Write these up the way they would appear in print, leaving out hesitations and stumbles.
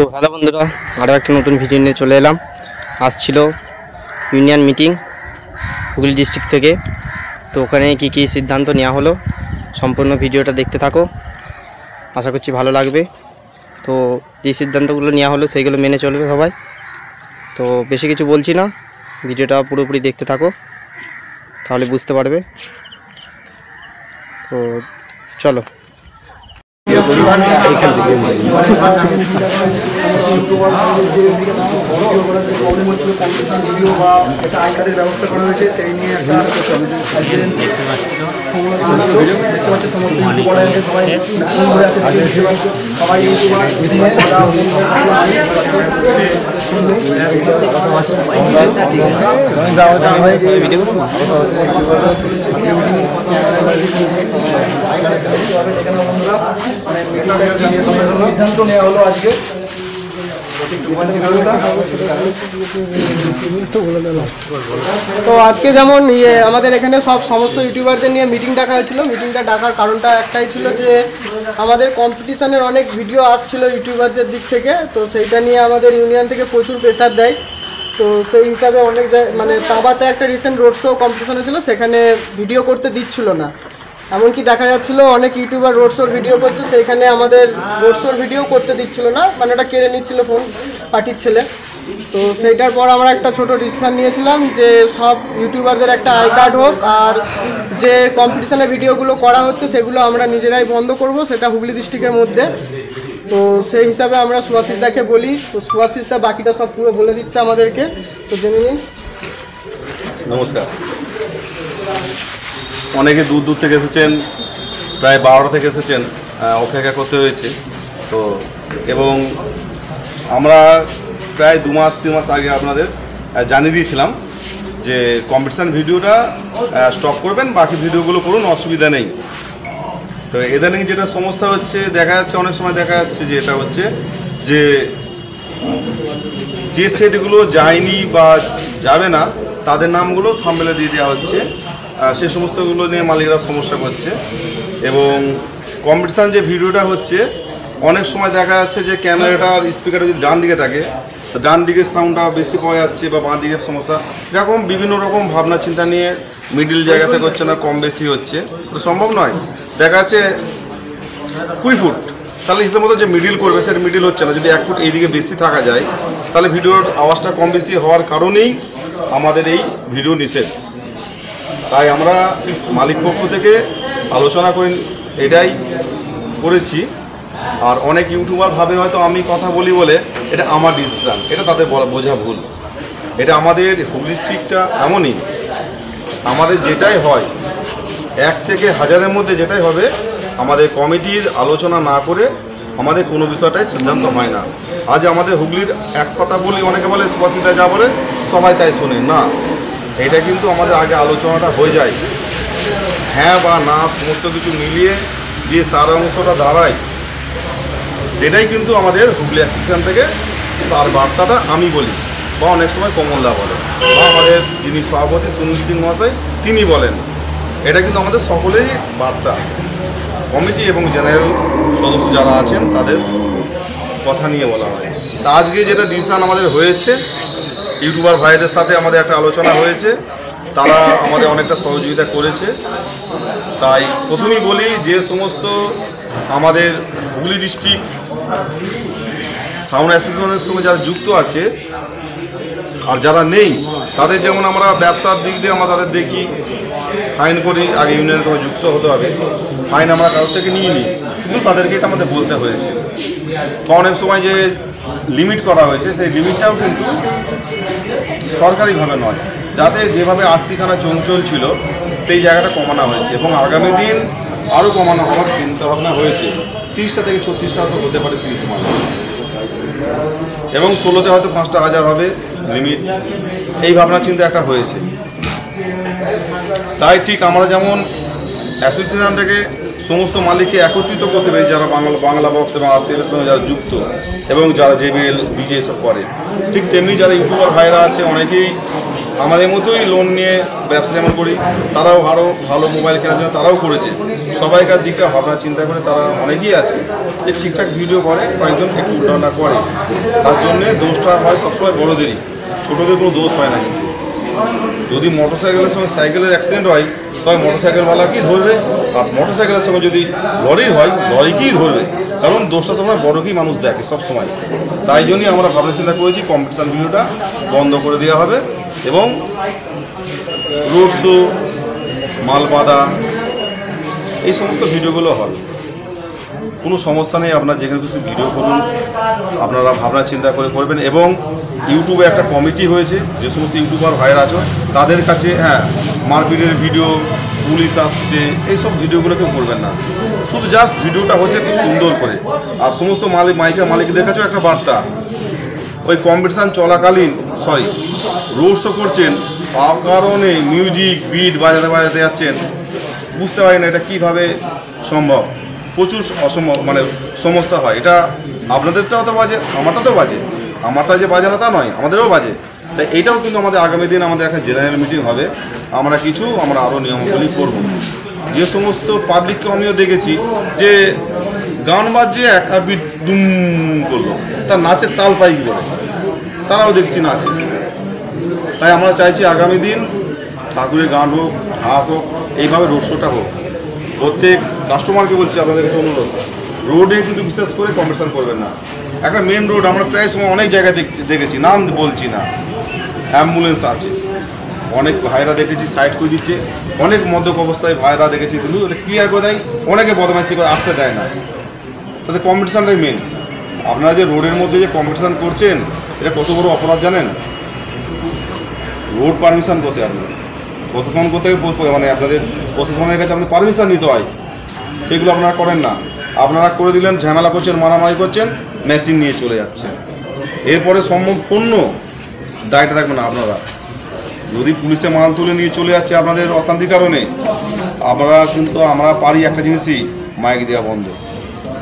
তো হ্যালো বন্ধুরা, আরও একটা নতুন ভিডিও নিয়ে চলে এলাম। আসছিল ইউনিয়ন মিটিং হুগলি ডিস্ট্রিক্ট থেকে। তো ওখানে কি কি সিদ্ধান্ত নেওয়া হলো সম্পূর্ণ ভিডিওটা দেখতে থাকো, আশা করছি ভালো লাগবে। তো যে সিদ্ধান্তগুলো নেওয়া হলো সেইগুলো মেনে চলবে সবাই। তো বেশি কিছু বলছি না, ভিডিওটা পুরোপুরি দেখতে থাকো, তাহলে বুঝতে পারবে। তো চলো। ব্যবস্থা করা হয়েছে সেই নিয়ে একটা সিদ্ধান্ত নেওয়া হলো আজকে। তো আজকে যেমন আমাদের এখানে সমস্ত ইউটিউবারদের নিয়ে মিটিং ডাকা হয়েছিল। মিটিংটা ডাকার কারণটা একটাই ছিল যে আমাদের কম্পিটিশনের অনেক ভিডিও আসছিল ইউটিউবারদের দিক থেকে, তো সেইটা নিয়ে আমাদের ইউনিয়ন থেকে প্রচুর প্রেশার দেয়। তো সেই হিসাবে অনেক মানে তাঁবাতে একটা রিসেন্ট রোড শো কম্পিটিশন হয়েছিল, সেখানে ভিডিও করতে দিচ্ছিল না। এমনকি দেখা যাচ্ছিল অনেক ইউটিউবার রোড শোর ভিডিও করছে, সেইখানে আমাদের রোড শোর ভিডিও করতে দিচ্ছিল না, মানে ওটা কেড়ে নিচ্ছিল ফোন পার্টির ছেলে। তো সেইটার পর আমরা একটা ছোট ডিসিশন নিয়েছিলাম যে সব ইউটিউবারদের একটা আই কার্ড হোক, আর যে কম্পিটিশনের ভিডিওগুলো করা হচ্ছে সেগুলো আমরা নিজেরাই বন্ধ করব, সেটা হুগলি ডিস্ট্রিক্টের মধ্যে। তো সেই হিসাবে আমরা সুভাশিস দাকে বলি, তো সুভাশিস দা বাকিটা সব পুরো বলে দিচ্ছে আমাদেরকে, তো জেনে নিন। নমস্কার। অনেকে দূর দূর থেকে এসেছেন, প্রায় 12টা থেকে এসেছেন, অপেক্ষা করতে হয়েছে। তো এবং আমরা প্রায় 2 মাস 3 মাস আগে আপনাদের জানিয়ে দিয়েছিলাম যে কম্পিটিশান ভিডিওটা স্টপ করবেন, বাকি ভিডিওগুলো করুন, অসুবিধা নেই। তো ইদানিং যেটা সমস্যা হচ্ছে, দেখা যাচ্ছে অনেক সময় দেখা যাচ্ছে যে এটা হচ্ছে যে সেটগুলো যায়নি বা যাবে না তাদের নামগুলো থাম্বনেলে দিয়ে দেওয়া হচ্ছে, সে সমস্তগুলো নিয়ে মালিকরা সমস্যা করছে। এবং কম্পিটিশান যে ভিডিওটা হচ্ছে, অনেক সময় দেখা যাচ্ছে যে ক্যামেরাটার স্পিকারটা যদি ডান দিকে থাকে, তো ডান দিকের সাউন্ডটা বেশি পাওয়া যাচ্ছে, বা বাঁ দিকের সমস্যা, এরকম বিভিন্ন রকম ভাবনা চিন্তা নিয়ে মিডিল জায়গাতে হচ্ছে না, কম বেশি হচ্ছে, তো সম্ভব নয়। দেখা যাচ্ছে 20 ফুট, তাহলে হিসেবে মতো যে মিডিল করবে সেটা মিডিল হচ্ছে না। যদি 1 ফুট এইদিকে বেশি থাকা যায়, তাহলে ভিডিওর আওয়াজটা কম বেশি হওয়ার কারণেই আমাদের এই ভিডিও নিষেধ। তাই আমরা মালিক পক্ষ থেকে আলোচনা করে এটাই করেছি। আর অনেক ইউটিউবার ভাবে হয়তো আমি কথা বলি বলে এটা আমার ডিসিশন, এটা তাদের বোঝা ভুল। এটা আমাদের হুগলি ডিস্ট্রিক্টটা এমনই, আমাদের যেটাই হয় 1 থেকে 1000-এর মধ্যে যেটাই হবে, আমাদের কমিটির আলোচনা না করে আমাদের কোনো বিষয়টাই সিদ্ধান্ত হয় না। আজ আমাদের হুগলির এক কথা বলি, অনেকে বলে সুভাষিতা যা বলে সবাই তাই শোনে না, এটা কিন্তু আমাদের আগে আলোচনাটা হয়ে যায়। হ্যাঁ বা না সমস্ত কিছু মিলিয়ে যে সারাংশটা দাঁড়ায়, সেটাই কিন্তু আমাদের হুগলি অ্যাসোসিয়েশন থেকে তার বার্তাটা আমি বলি, বা অনেক সময় কমলদা বলে, বা আমাদের যিনি সভাপতি সুনীল সিং মহাশয় তিনি বলেন। এটা কিন্তু আমাদের সকলেরই বার্তা, কমিটি এবং জেনারেল সদস্য যারা আছেন তাদের কথা নিয়ে বলা হয়। তা আজকে যেটা ডিসিশন আমাদের হয়েছে, ইউটিউবার ভাইদের সাথে আমাদের একটা আলোচনা হয়েছে, তারা আমাদের অনেকটা সহযোগিতা করেছে। তাই প্রথমেই বলি, যে সমস্ত আমাদের হুগলি ডিস্ট্রিক্ট সাউন্ড অ্যাসোসিয়েশনের সঙ্গে যারা যুক্ত আছে আর যারা নেই, তাদের যেমন আমরা ব্যবসার দিক দিয়ে আমরা তাদের দেখি ফাইন করি, আগে ইউনিয়নে তোমার যুক্ত হতে হবে, ফাইন আমরা কারোর থেকে নিয়ে নিই, কিন্তু তাদেরকে এটা আমাদের বলতে হয়েছে। বা অনেক সময় যে লিমিট করা হয়েছে, সেই লিমিটটাও কিন্তু সরকারিভাবে নয়, যাতে যেভাবে 80খানা চঞ্চল ছিল সেই জায়গাটা কমানো হয়েছে, এবং আগামী দিন আরও কমানো হওয়ার চিন্তাভাবনা হয়েছে। 30টা থেকে 36টা হয়তো হতে পারে 30 মাস, এবং 16তে হয়তো 5টা 1000 হবে লিমিট, এই ভাবনা চিন্তা একটা হয়েছে। তাই ঠিক আমরা যেমন অ্যাসোসিয়েশনটাকে সমস্ত মালিককে একত্রিত করতে পারি, যারা বাংলা বক্স এবং আরসিএফের সঙ্গে যারা যুক্ত এবং যারা জেবিএল ডিজে এসব করে, ঠিক তেমনি যারা ইউটিউবার ভাইরা আছে অনেকেই আমাদের মতোই লোন নিয়ে ব্যবসা যেমন করি, তারাও আরও ভালো মোবাইল কেনার জন্য তারাও করেছে। সবাইকার দিকটা ভাবনা চিন্তা করে তারা অনেকেই আছে যে ঠিকঠাক ভিডিও করে, কয়েকজন একটু উল্টানা করে, তার জন্যে দোষটা হয় সবসময় বড়োদেরই, ছোটোদের কোনো দোষ হয় না। কিন্তু যদি মোটরসাইকেলের সঙ্গে সাইকেলের অ্যাক্সিডেন্ট হয়, সবাই মোটরসাইকেলওয়ালাকেই ধরবে, আর মোটরসাইকেলের সঙ্গে যদি লরির হয় লরিকেই ধরবে, কারণ দোষটা সময় বড়কেই মানুষ দেখে সবসময়। তাই জন্যই আমরা ভাবনা চিন্তা করেছি কম্পিটিশান ভিডিওটা বন্ধ করে দেওয়া হবে এবং রোড শো, মাল বাঁধা, এই সমস্ত ভিডিওগুলো হবে। কোনো সমস্যা নেই, আপনারা যেখানে কিছু ভিডিও করুন, আপনারা ভাবনা চিন্তা করে করবেন। এবং ইউটিউবে একটা কমিটি হয়েছে, যে সমস্ত ইউটিউবার ভাইরা আছে তাদের কাছে মারপিটের ভিডিও, পুলিশ আসছে, এইসব ভিডিওগুলো কেউ করবেন না। শুধু জাস্ট ভিডিওটা হচ্ছে খুব সুন্দর করে। আর সমস্ত মাইকের মালিকদের কাছেও একটা বার্তা, ওই কম্পিটিশান চলাকালীন রোড শো করছেন, কারণে মিউজিক বিট বাজাতে যাচ্ছেন, বুঝতে পারি না এটা কীভাবে সম্ভব। প্রচুর সমস্যা হয়। এটা আপনাদেরটাও তো বাজে, আমারটাতেও বাজে, আমারটা যে বাজে না তা নয়, আমাদেরও বাজে। তাই এইটাও কিন্তু আমাদের আগামী দিন আমাদের একটা জেনারেল মিটিং হবে, আমরা আরও নিয়মাবলী করব। যে সমস্ত পাবলিককে আমিও দেখেছি যে গান বাজছে আর বিট দুম করলো, তার নাচের তাল পাই কী করে, তারাও দেখছি নাচে। তাই আমরা চাইছি আগামী দিন ঠাকুরের গান হোক, ঢাক হোক, এইভাবে রোড শোটা হোক। প্রত্যেক কাস্টমারকে বলছি, আপনাদের কাছে অনুরোধ, রোডে কিন্তু বিশেষ করে কম্পিটিশান করবেন না। একটা মেন রোড আমরা প্রায় সময় অনেক জায়গায় দেখেছি, নাম বলছি না, অ্যাম্বুলেন্স আছে, অনেক ভাইরা দেখেছি সাইড করে দিচ্ছে, অনেক মদ্যপ অবস্থায় ভাইরা দেখেছি, কিন্তু এটা ক্লিয়ার করে দেয়, অনেকে বদমাইশি করে আসতে দেয় না। তাতে কম্পিটিশানটাই মেন। আপনারা যে রোডের মধ্যে যে কম্পিটিশান করছেন, এটা কত বড় অপরাধ জানেন? রোড পারমিশন করতে আপনার প্রশাসন করতে আপনাদের প্রশাসনের কাছে আপনাদের পারমিশন নিতে হয়, সেগুলো আপনারা করেন না। আপনারা করে দিলেন, ঝামেলা করছেন, মারামারি করছেন, মেশিন নিয়ে চলে যাচ্ছেন। এরপরে সম্পূর্ণ দায়টা থাকবে না আপনারা। যদি পুলিশে মাল তুলে নিয়ে চলে যাচ্ছে আপনাদের অশান্তির কারণে, আমরা পারি একটা জিনিসই, মাইক দেওয়া বন্ধ।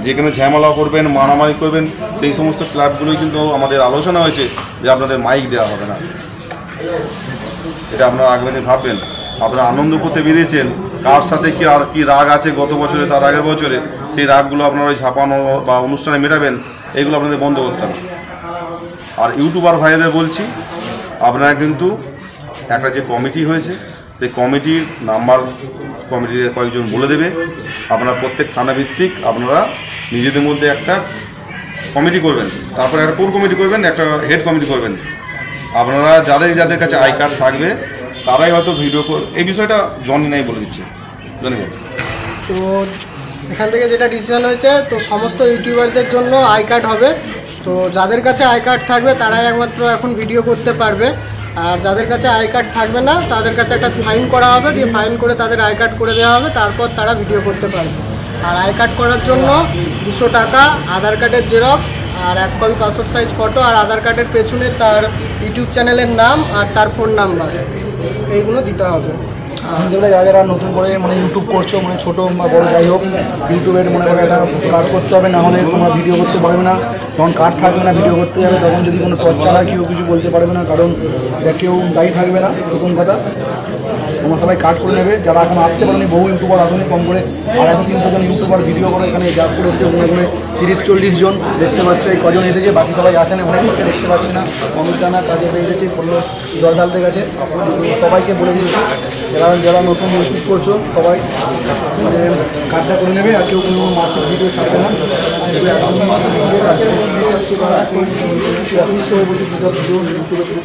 যেখানে ঝামেলা করবেন, মারামারি করবেন, সেই সমস্ত ক্লাবগুলোই কিন্তু আমাদের আলোচনা হয়েছে যে আপনাদের মাইক দেওয়া হবে না। এটা আপনারা আগামী দিন ভাববেন। আপনারা আনন্দ করতে বেরিয়েছেন, কার সাথে কি রাগ আছে গত বছরে, তার আগের বছরে, সেই রাগগুলো আপনারা ওই ঝাপানো বা অনুষ্ঠানে মেটাবেন, এগুলো আপনাদের বন্ধ করতে হবে। আর ইউটিউবার ভাইদের বলছি, আপনারা কিন্তু একটা যে কমিটি হয়েছে, সেই কমিটির নাম্বার কমিটির কয়েকজন বলে দেবে। আপনারা প্রত্যেক থানা ভিত্তিক আপনারা নিজেদের মধ্যে একটা কমিটি করবেন, তারপরে একটা কোর কমিটি করবেন, একটা হেড কমিটি করবেন। আপনারা যাদের কাছে আই কার্ড থাকবে তারাই হয়তো ভিডিও, এই বিষয়টা জনি নাই বলে দিচ্ছে, জনি বল। তো এখান থেকে যেটা ডিসিশন হয়েছে, তো সমস্ত ইউটিউবারদের জন্য আই কার্ড হবে। তো যাদের কাছে আই কার্ড থাকবে তারাই একমাত্র এখন ভিডিও করতে পারবে, আর যাদের কাছে আই কার্ড থাকবে না তাদের কাছে একটা ফাইন করা হবে, দিয়ে ফাইন করে তাদের আই কার্ড করে দেওয়া হবে, তারপর তারা ভিডিও করতে পারবে। আর আই কার্ড করার জন্য 200 টাকা, আধার কার্ডের জেরক্স, আর 1 কপি পাসপোর্ট সাইজ ফটো, আর আধার কার্ডের পেছনে তার ইউটিউব চ্যানেলের নাম আর তার ফোন নাম্বার, এইগুলো দিতে হবে। যারা নতুন করে ইউটিউব করছো, ছোটো বা বড়ো যাই হোক, ইউটিউবের মনে করে একটা কার্ড করতে হবে, না হলে তোমরা ভিডিও করতে পারবে না। যখন কার্ড থাকবে না, ভিডিও করতে যাবে, তখন যদি কোনো টর্চার হয় কেউ কিছু বলতে পারবে না, কারণ কেউ দায়ী থাকবে না। প্রথম কথা, তোমরা সবাই কার্ড করে নেবে। যারা এখন আসতে পারেনি, বহু ইউটিউবার আসেনি, কম করে 250-300 জন ইউটিউবার ভিডিও করে এখানে জাপ করে এসেছে, মনে করে 30-40 জন দেখতে পাচ্ছ। এই কজন এসেছে, বাকি সবাই আসেনি, অনেক দেখতে পাচ্ছি না। অমিতানা কাজে পেয়েছে, জল ঢালতে গেছে। সবাইকে বলে দিয়েছি, যারা নতুন ইউটিউব করছো সবাই কার্ডটা করে নেবে, আর কেউ কোনো মার্কেট ভিডিও ছাড়বে না।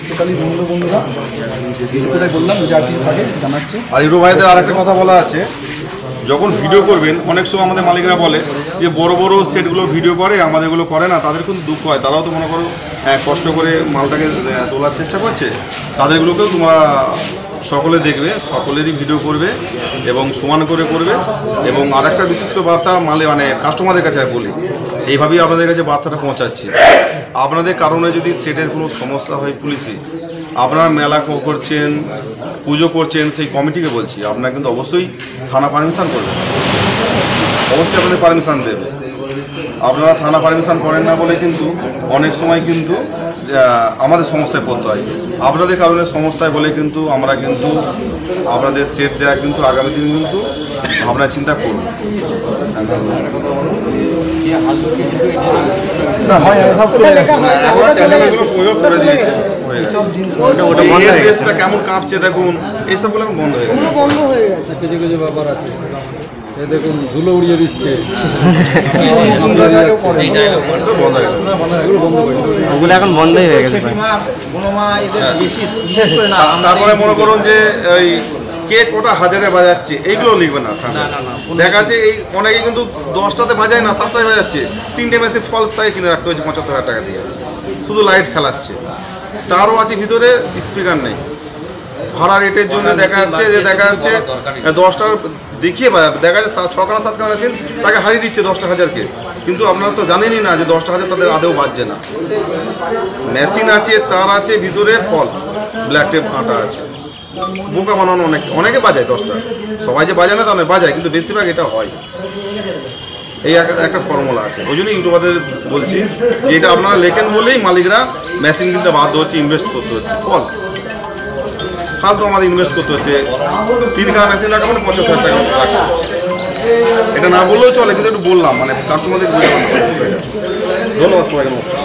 টোটালি বন্ধুরা যেটাই বললাম, যার চিজ থাকে জানাচ্ছি। আর ইউটিউব ভাইদের আর একটা কথা বলা আছে, যখন ভিডিও করবেন, অনেক সময় আমাদের মালিকরা বলে যে বড় বড় সেটগুলো ভিডিও করে, আমাদেরগুলো করে না, তাদের কিন্তু দুঃখ হয়। তারাও তো মনে করো কষ্ট করে মালটাকে তোলার চেষ্টা করছে, তাদেরগুলোকেও তোমরা সকলে দেখবে, সকলেরই ভিডিও করবে এবং সমান করে করবে। এবং আর একটা বিশেষ করে বার্তা কাস্টমারদের কাছে বলি, এইভাবেই আপনাদের কাছে বার্তাটা পৌঁছাচ্ছি। আপনাদের কারণে যদি সেটের কোনো সমস্যা হয় পুলিশে, আপনারা মেলা করছেন, পুজো করছেন, সেই কমিটিকে বলছি, আপনারা কিন্তু অবশ্যই থানা পারমিশন করবেন, অবশ্যই আপনাদের পারমিশন দেবে। আপনারা থানা পারমিশন করেন না বলে কিন্তু অনেক সময় কিন্তু আমাদের সমস্যায় পড়তে হয়। আপনাদের কারণে সমস্যায় বলে কিন্তু আমরা কিন্তু আপনাদের সেট দেওয়া কিন্তু আগামী দিন কিন্তু ভাবনা চিন্তা করব। না হয় সব চলে গেছে। এখন চ্যানেলগুলো প্রয়োগ করে দিয়েছে, হয়ে গেছে। এই পেজটা কেমন কাঁপছে দেখুন, এইসবগুলো এখন বন্ধ হয়ে গেছে। বন্ধ হয়ে গেছে। কিছু কিছু ব্যাপার আছে, এ দেখুন ধুলো উড়িয়ে দিচ্ছে, বন্ধ হয়ে গেছে। ওগুলো এখন বন্ধই হয়ে গেছে ভাই। তারপরে মনে করুন যে ওই কে কোটা হাজারে বাজাচ্ছে এইগুলো লিখবে না। দেখা যাচ্ছে এই অনেকে কিন্তু 10টাতে বাজায় না, 7টায় বাজাচ্ছে, 3টে মেশিন ফলস তাই কিনে রাখতে হয়েছে 75,000 টাকা দিয়ে, শুধু লাইট খেলাচ্ছে। তারও আছে ভিতরে স্পিকার নেই, ভাড়া রেটের জন্য দেখা যাচ্ছে 10টার দেখিয়ে বাজাবে, দেখা যাচ্ছে 6খানা 7খানা মেশিন তাকে হারিয়ে দিচ্ছে 10টা হাজারকে, কিন্তু আপনারা তো জানেনই না যে 10টা হাজার তাদের আদেও বাজছে না। মেশিন আছে, তার আছে, ভিতরে ফলস ব্ল্যাক টেপ আটা আছে, বোকা বানানো অনেকে বাজায় 10টা, সবাই যে বাজায় না তা নয়, বাজায়, কিন্তু বেশিরভাগ এটা হয়। এই একটা ফর্মুলা আছে, ওই জন্য ইউটিউবারদের বলছি যে এটা আপনারা লেখেন বলেই মালিকরা মেশিন কিনতে বাধ্য হচ্ছে, ইনভেস্ট করতে হচ্ছে। ফলস ফালতু আমাদের ইনভেস্ট করতে হচ্ছে, 3খানা মেশিন রাখা মানে 75,000 টাকা রাখতে হচ্ছে। এটা না বললেও চলে, কিন্তু একটু বললাম মানে কাস্টমারদের ধন্যবাদ সবাইকে, নমস্কার।